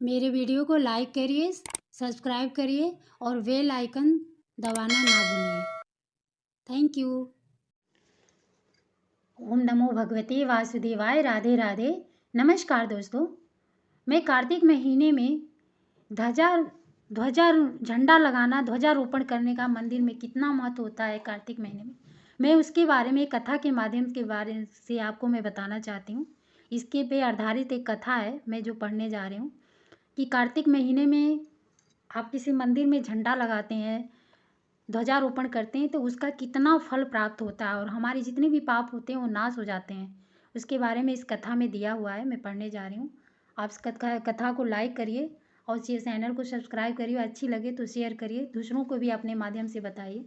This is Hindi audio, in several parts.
मेरे वीडियो को लाइक करिए, सब्सक्राइब करिए और बेल आइकन दबाना ना भूलिए। Thank you. ओम नमो भगवते वासुदेवाय। राधे राधे। नमस्कार दोस्तों, मैं कार्तिक महीने में ध्वजा ध्वजा झंडा लगाना, ध्वजारोपण करने का मंदिर में कितना महत्व होता है कार्तिक महीने में, मैं उसके बारे में कथा के माध्यम के बारे से आपको मैं बताना चाहती हूँ। इसके पे आधारित एक कथा है मैं जो पढ़ने जा रही हूँ कि कार्तिक महीने में आप किसी मंदिर में झंडा लगाते हैं, ध्वजारोपण करते हैं तो उसका कितना फल प्राप्त होता है और हमारे जितने भी पाप होते हैं वो नाश हो जाते हैं। उसके बारे में इस कथा में दिया हुआ है, मैं पढ़ने जा रही हूँ। आप इस कथा को लाइक करिए और चैनल को सब्सक्राइब करिए। अच्छी लगे तो शेयर करिए, दूसरों को भी अपने माध्यम से बताइए।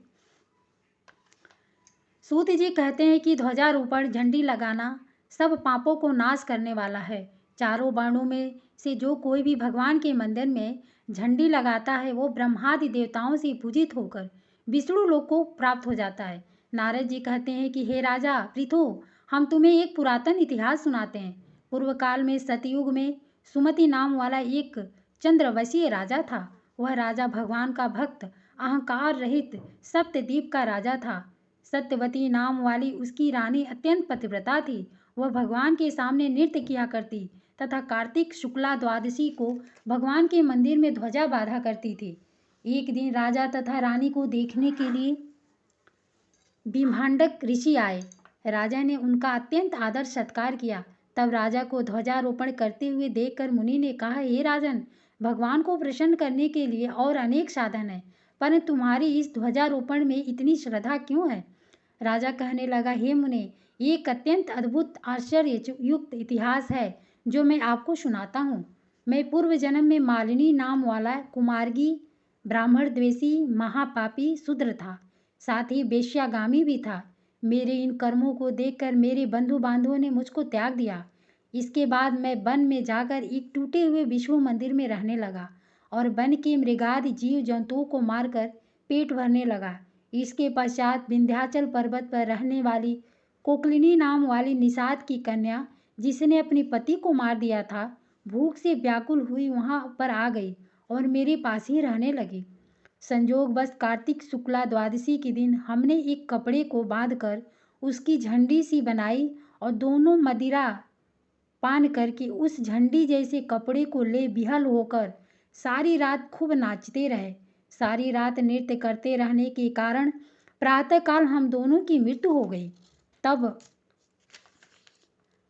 सूत जी कहते हैं कि ध्वजारोपण, झंडी लगाना सब पापों को नाश करने वाला है। चारों वर्णों में से जो कोई भी भगवान के मंदिर में झंडी लगाता है वो ब्रह्मादि देवताओं से पूजित होकर विष्णु लोक को प्राप्त हो जाता है। नारद जी कहते हैं कि हे राजा पृथु, हम तुम्हें एक पुरातन इतिहास सुनाते हैं। पूर्व काल में सतयुग में सुमति नाम वाला एक चंद्रवशीय राजा था। वह राजा भगवान का भक्त, अहंकार रहित सप्तद्वीप का राजा था। सत्यवती नाम वाली उसकी रानी अत्यंत पतिव्रता थी। वह भगवान के सामने नृत्य किया करती तथा कार्तिक शुक्ला द्वादशी को भगवान के मंदिर में ध्वजा बांधा करती थी। एक दिन राजा तथा रानी को देखने के लिए बिम्हांडक ऋषि आए। राजा ने उनका अत्यंत आदर सत्कार किया। तब राजा को ध्वजारोपण करते हुए देखकर मुनि ने कहा, हे राजन, भगवान को प्रसन्न करने के लिए और अनेक साधन हैं, परंतु तुम्हारी इस ध्वजारोपण में इतनी श्रद्धा क्यों है? राजा कहने लगा, हे मुने, एक अत्यंत अद्भुत आश्चर्य युक्त इतिहास है जो मैं आपको सुनाता हूँ। मैं पूर्व जन्म में मालिनी नाम वाला कुमार्गी ब्राह्मण द्वेषी महापापी शूद्र था, साथ ही वेश्यागामी भी था। मेरे इन कर्मों को देखकर मेरे बंधु बांधवों ने मुझको त्याग दिया। इसके बाद मैं वन में जाकर एक टूटे हुए विष्णु मंदिर में रहने लगा और वन के मृगादि जीव जंतुओं को मारकर पेट भरने लगा। इसके पश्चात विंध्याचल पर्वत पर रहने वाली कोकलिनी नाम वाली निषाद की कन्या, जिसने अपने पति को मार दिया था, भूख से व्याकुल हुई वहाँ पर आ गई और मेरे पास ही रहने लगी। संयोगवश कार्तिक शुक्ला द्वादशी के दिन हमने एक कपड़े को बांधकर उसकी झंडी सी बनाई और दोनों मदिरा पान करके उस झंडी जैसे कपड़े को ले विहल होकर सारी रात खूब नाचते रहे। सारी रात नृत्य करते रहने के कारण प्रातःकाल हम दोनों की मृत्यु हो गई। तब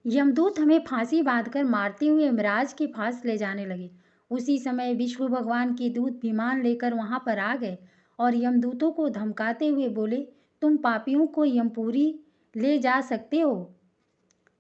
यमदूत हमें फांसी बांधकर मारते हुए यमराज के पास ले जाने लगे। उसी समय विष्णु भगवान के दूत विमान लेकर वहां पर आ गए और यमदूतों को धमकाते हुए बोले, तुम पापियों को यमपुरी ले जा सकते हो,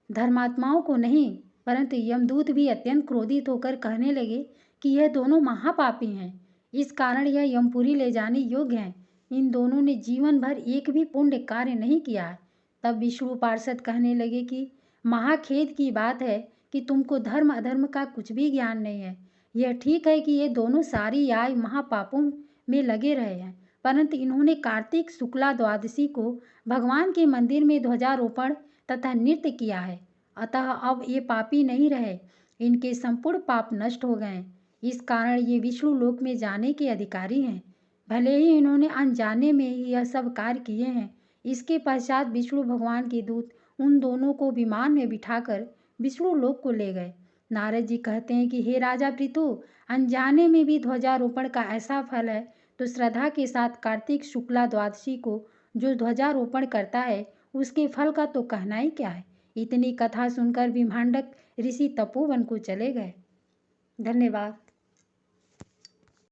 धर्मात्माओं को नहीं। परंतु यमदूत भी अत्यंत क्रोधित होकर कहने लगे कि यह दोनों महापापी हैं, इस कारण यह यमपुरी ले जाने योग्य हैं। इन दोनों ने जीवन भर एक भी पुण्य कार्य नहीं किया है। तब विष्णु पार्षद कहने लगे कि महाखेद की बात है कि तुमको धर्म अधर्म का कुछ भी ज्ञान नहीं है। यह ठीक है कि ये दोनों सारी आय महापापों में लगे रहे हैं, परंतु इन्होंने कार्तिक शुक्ला द्वादशी को भगवान के मंदिर में ध्वजारोपण तथा नृत्य किया है, अतः अब ये पापी नहीं रहे, इनके संपूर्ण पाप नष्ट हो गए। इस कारण ये विष्णु लोक में जाने के अधिकारी हैं, भले ही इन्होंने अनजाने में ही यह सब कार्य किए हैं। इसके पश्चात विष्णु भगवान के दूत उन दोनों को विमान में बिठाकर विष्णु लोक को ले गए। नारद जी कहते हैं कि हे राजा पृथु, अनजाने में भी ध्वजारोपण का ऐसा फल है, तो श्रद्धा के साथ कार्तिक शुक्ला द्वादशी को जो ध्वजारोपण करता है उसके फल का तो कहना ही क्या है। इतनी कथा सुनकर विम्हांडक ऋषि तपोवन को चले गए। धन्यवाद।